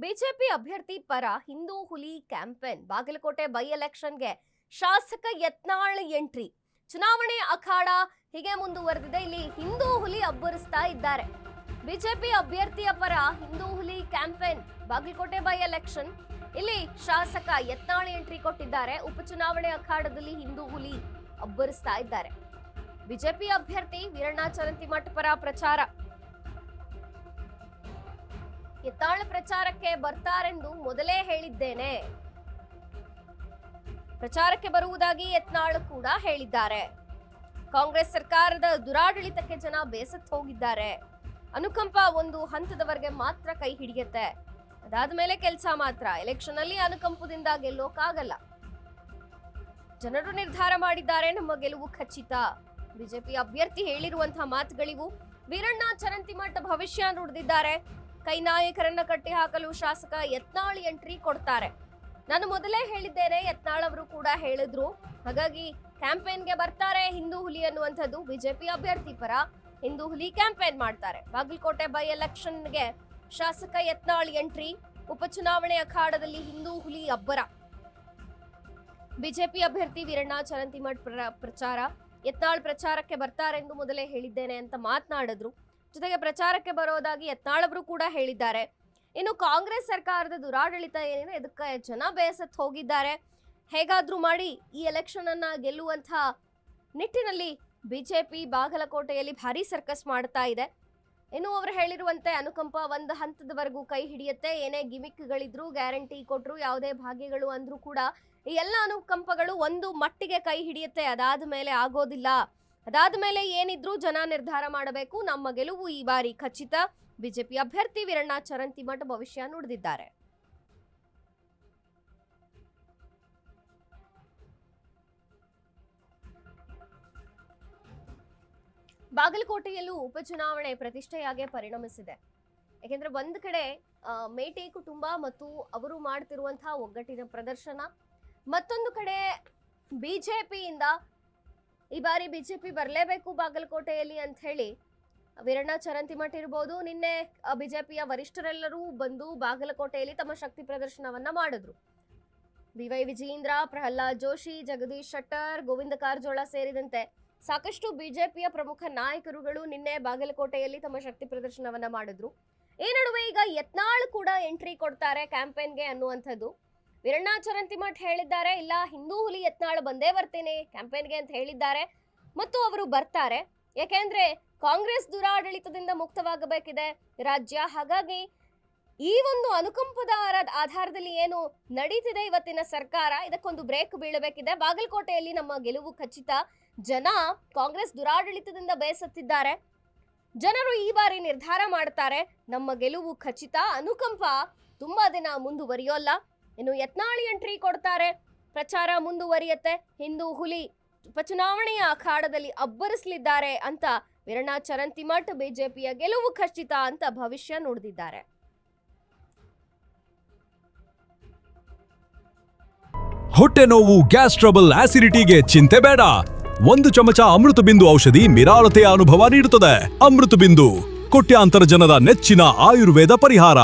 BJP ಅಭ್ಯರ್ಥಿ ಪರ ಹಿಂದೂ ಹುಲಿ ಕ್ಯಾಂಪೇನ್ ಬಾಗಲಕೋಟೆ ಬೈ ಎಲೆಕ್ಷನ್ಗೆ ಶಾಸಕ ಯತ್ನಾಳ್ ಎಂಟ್ರಿ. ಚುನಾವಣೆ ಅಖಾಡ ಹೀಗೆ ಮುಂದುವರೆದಿದೆ. ಇಲ್ಲಿ ಹಿಂದೂ ಹುಲಿ ಅಬ್ಬರಿಸ್ತಾ ಇದ್ದಾರೆ. ಬಿಜೆಪಿ ಅಭ್ಯರ್ಥಿಯ ಪರ ಹಿಂದೂ ಹುಲಿ ಕ್ಯಾಂಪೇನ್ ಬಾಗಲಕೋಟೆ ಬೈ ಎಲೆಕ್ಷನ್. ಇಲ್ಲಿ ಶಾಸಕ ಯತ್ನಾಳ್ ಎಂಟ್ರಿ ಕೊಟ್ಟಿದ್ದಾರೆ. ಉಪಚುನಾವಣೆ ಅಖಾಡದಲ್ಲಿ ಹಿಂದೂ ಹುಲಿ ಅಬ್ಬರಿಸ್ತಾ ಇದ್ದಾರೆ. ಬಿಜೆಪಿ ಅಭ್ಯರ್ಥಿ ವೀರಣ್ಣ ಚರಂತಿಮಠ್ ಪರ ಪ್ರಚಾರ. ಯತ್ನಾಳ್ ಪ್ರಚಾರಕ್ಕೆ ಬರ್ತಾರೆಂದು ಮೊದಲೇ ಹೇಳಿದ್ದೇನೆ. ಪ್ರಚಾರಕ್ಕೆ ಬರುವುದಾಗಿ ಯತ್ನಾಳ್ ಕೂಡ ಹೇಳಿದ್ದಾರೆ. ಕಾಂಗ್ರೆಸ್ ಸರ್ಕಾರದ ದುರಾಡಳಿತಕ್ಕೆ ಜನ ಬೇಸತ್ತು ಹೋಗಿದ್ದಾರೆ. ಅನುಕಂಪ ಒಂದು ಹಂತದವರೆಗೆ ಮಾತ್ರ ಕೈ ಹಿಡಿಯುತ್ತೆ. ಅದಾದ್ಮೇಲೆ ಕೆಲಸ ಮಾತ್ರ. ಎಲೆಕ್ಷನ್ ಅಲ್ಲಿ ಅನುಕಂಪದಿಂದ ಗೆಲ್ಲೋಕಾಗಲ್ಲ. ಜನರು ನಿರ್ಧಾರ ಮಾಡಿದ್ದಾರೆ, ನಮ್ಮ ಗೆಲುವು ಖಚಿತ. ಬಿಜೆಪಿ ಅಭ್ಯರ್ಥಿ ಹೇಳಿರುವಂತಹ ಮಾತುಗಳಿವು. ವೀರಣ್ಣ ಚರಂತಿಮಠ್ ಭವಿಷ್ಯ ನುಡಿದಿದ್ದಾರೆ. ಕೈ ನಾಯಕರನ್ನ ಕಟ್ಟಿ ಹಾಕಲು ಶಾಸಕ ಯತ್ನಾಳ್ ಎಂಟ್ರಿ ಕೊಡ್ತಾರೆ. ನಾನು ಮೊದಲೇ ಹೇಳಿದ್ದೇನೆ, ಯತ್ನಾಳ್ ಅವರು ಕೂಡ ಹೇಳಿದ್ರು. ಹಾಗಾಗಿ ಕ್ಯಾಂಪೇನ್ಗೆ ಬರ್ತಾರೆ ಹಿಂದೂ ಹುಲಿ ಅನ್ನುವಂಥದ್ದು. ಬಿಜೆಪಿ ಅಭ್ಯರ್ಥಿ ಪರ ಹಿಂದೂ ಹುಲಿ ಕ್ಯಾಂಪೇನ್ ಮಾಡ್ತಾರೆ. ಬಾಗಲಕೋಟೆ ಬೈ ಎಲೆಕ್ಷನ್ಗೆ ಶಾಸಕ ಯತ್ನಾಳ್ ಎಂಟ್ರಿ. ಉಪಚುನಾವಣೆ ಅಖಾಡದಲ್ಲಿ ಹಿಂದೂ ಹುಲಿ ಅಬ್ಬರ. ಬಿಜೆಪಿ ಅಭ್ಯರ್ಥಿ ವೀರಣ್ಣ ಚರಂತಿಮಠ್ ಪ್ರಚಾರ. ಯತ್ನಾಳ್ ಪ್ರಚಾರಕ್ಕೆ ಬರ್ತಾರೆ ಎಂದು ಮೊದಲೇ ಹೇಳಿದ್ದೇನೆ ಅಂತ ಮಾತನಾಡಿದ್ರು. ಜೊತೆಗೆ ಪ್ರಚಾರಕ್ಕೆ ಬರೋದಾಗಿ ಯತ್ನಾಳ್ ಅವರು ಕೂಡ ಹೇಳಿದ್ದಾರೆ. ಇನ್ನು ಕಾಂಗ್ರೆಸ್ ಸರ್ಕಾರದ ದುರಾಡಳಿತ ಏನಿದೆ ಇದಕ್ಕೆ ಜನ ಬೇಸತ್ತು ಹೋಗಿದ್ದಾರೆ. ಹೇಗಾದ್ರೂ ಮಾಡಿ ಈ ಎಲೆಕ್ಷನ್ ಅನ್ನ ಗೆಲ್ಲುವಂತ ನಿಟ್ಟಿನಲ್ಲಿ ಬಿಜೆಪಿ ಬಾಗಲಕೋಟೆಯಲ್ಲಿ ಭಾರಿ ಸರ್ಕಸ್ ಮಾಡ್ತಾ ಇದೆ. ಇನ್ನು ಅವರು ಹೇಳಿರುವಂತೆ ಅನುಕಂಪ ಒಂದು ಹಂತದವರೆಗೂ ಕೈ ಹಿಡಿಯುತ್ತೆ. ಏನೇ ಗಿಮಿಕ್ಗಳಿದ್ರು, ಗ್ಯಾರಂಟಿ ಕೊಟ್ರು, ಯಾವುದೇ ಭಾಗ್ಯಗಳು ಅಂದ್ರೂ ಕೂಡ ಈ ಎಲ್ಲ ಅನುಕಂಪಗಳು ಒಂದು ಮಟ್ಟಿಗೆ ಕೈ ಹಿಡಿಯುತ್ತೆ. ಅದಾದ ಮೇಲೆ ಆಗೋದಿಲ್ಲ. ಅದಾದ ಮೇಲೆ ಏನಿದ್ರು ಜನ ನಿರ್ಧಾರ ಮಾಡಬೇಕು. ನಮ್ಮ ಗೆಲುವು ಈ ಬಾರಿ ಖಚಿತ. ಬಿಜೆಪಿ ಅಭ್ಯರ್ಥಿ ವೀರಣ್ಣ ಚರಂತಿಮಠ್ ಭವಿಷ್ಯ ನುಡಿದಿದ್ದಾರೆ. ಬಾಗಲಕೋಟೆಯಲ್ಲೂ ಉಪಚುನಾವಣೆ ಪ್ರತಿಷ್ಠೆಯಾಗಿ ಪರಿಣಮಿಸಿದೆ. ಯಾಕೆಂದ್ರೆ ಒಂದ್ ಕಡೆ ಮೇಟಿ ಕುಟುಂಬ ಮತ್ತು ಅವರು ಮಾಡ್ತಿರುವಂತಹ ಒಗ್ಗಟ್ಟಿನ ಪ್ರದರ್ಶನ, ಮತ್ತೊಂದು ಕಡೆ ಬಿಜೆಪಿಯಿಂದ ಈ ಬಾರಿ ಬಿಜೆಪಿ ಬರಲೇಬೇಕು ಬಾಗಲಕೋಟೆಯಲ್ಲಿ ಅಂತ ಹೇಳಿ ವೀರಣ್ಣ ಚರಂತಿಮಠ್ ಇರ್ಬೋದು, ನಿನ್ನೆ ಬಿಜೆಪಿಯ ವರಿಷ್ಠರೆಲ್ಲರೂ ಬಂದು ಬಾಗಲಕೋಟೆಯಲ್ಲಿ ತಮ್ಮ ಶಕ್ತಿ ಪ್ರದರ್ಶನವನ್ನ ಮಾಡಿದ್ರು. BY ವಿಜಯೇಂದ್ರ, ಪ್ರಹ್ಲಾದ್ ಜೋಶಿ, ಜಗದೀಶ್ ಶೆಟ್ಟರ್, ಗೋವಿಂದ ಕಾರಜೋಳ ಸೇರಿದಂತೆ ಸಾಕಷ್ಟು ಬಿಜೆಪಿಯ ಪ್ರಮುಖ ನಾಯಕರುಗಳು ನಿನ್ನೆ ಬಾಗಲಕೋಟೆಯಲ್ಲಿ ತಮ್ಮ ಶಕ್ತಿ ಪ್ರದರ್ಶನವನ್ನ ಮಾಡಿದ್ರು. ಈ ನಡುವೆ ಈಗ ಯತ್ನಾಳ್ ಕೂಡ ಎಂಟ್ರಿ ಕೊಡ್ತಾರೆ ಕ್ಯಾಂಪೇನ್ಗೆ ಅನ್ನುವಂಥದ್ದು. ವೀರಣ್ಣ ಚರಂತಿಮಠ್ ಹೇಳಿದ್ದಾರೆ, ಇಲ್ಲ ಹಿಂದೂ ಹುಲಿ ಯತ್ನಾಳ್ ಬಂದೇ ಬರ್ತೇನೆ ಕ್ಯಾಂಪೇನ್ಗೆ ಅಂತ ಹೇಳಿದ್ದಾರೆ. ಮತ್ತು ಅವರು ಬರ್ತಾರೆ. ಯಾಕೆಂದ್ರೆ ಕಾಂಗ್ರೆಸ್ ದುರಾಡಳಿತದಿಂದ ಮುಕ್ತವಾಗಬೇಕಿದೆ ರಾಜ್ಯ. ಹಾಗಾಗಿ ಈ ಒಂದು ಅನುಕಂಪದ ಆಧಾರದಲ್ಲಿ ಏನು ನಡೀತಿದೆ ಇವತ್ತಿನ ಸರ್ಕಾರ, ಇದಕ್ಕೊಂದು ಬ್ರೇಕ್ ಬೀಳಬೇಕಿದೆ. ಬಾಗಲಕೋಟೆಯಲ್ಲಿ ನಮ್ಮ ಗೆಲುವು ಖಚಿತ. ಜನ ಕಾಂಗ್ರೆಸ್ ದುರಾಡಳಿತದಿಂದ ಬೇಸತ್ತಿದ್ದಾರೆ. ಜನರು ಈ ಬಾರಿ ನಿರ್ಧಾರ ಮಾಡ್ತಾರೆ, ನಮ್ಮ ಗೆಲುವು ಖಚಿತ. ಅನುಕಂಪ ತುಂಬಾ ದಿನ ಮುಂದುವರಿಯೋಲ್ಲ. ಇನ್ನು ಯತ್ನಾಳ್ ಎಂಟ್ರಿ ಕೊಡ್ತಾರೆ. ಪ್ರಚಾರ ಮುಂದುವರಿಯುತ್ತೆ. ಹಿಂದೂ ಹುಲಿ ಉಪಚುನಾವಣೆಯ ಅಖಾಡದಲ್ಲಿ ಅಬ್ಬರಿಸಲಿದ್ದಾರೆ ಅಂತ ವೀರಣ್ಣ ಚರಂತಿಮಠ್ ಬಿಜೆಪಿಯ ಗೆಲುವು ಖಚಿತ ಅಂತ ಭವಿಷ್ಯ ನುಡಿದಿದ್ದಾರೆ. ಹೊಟ್ಟೆ ನೋವು, ಗ್ಯಾಸ್ ಟ್ರಬಲ್, ಆಸಿಡಿಟಿಗೆ ಚಿಂತೆ ಬೇಡ. 1 ಚಮಚ ಅಮೃತ ಬಿಂದು ಔಷಧಿ ನಿರಾಳತೆಯ ಅನುಭವ ನೀಡುತ್ತದೆ. ಅಮೃತ ಬಿಂದು, ಕೋಟ್ಯಾಂತರ ಜನರ ನೆಚ್ಚಿನ ಆಯುರ್ವೇದ ಪರಿಹಾರ.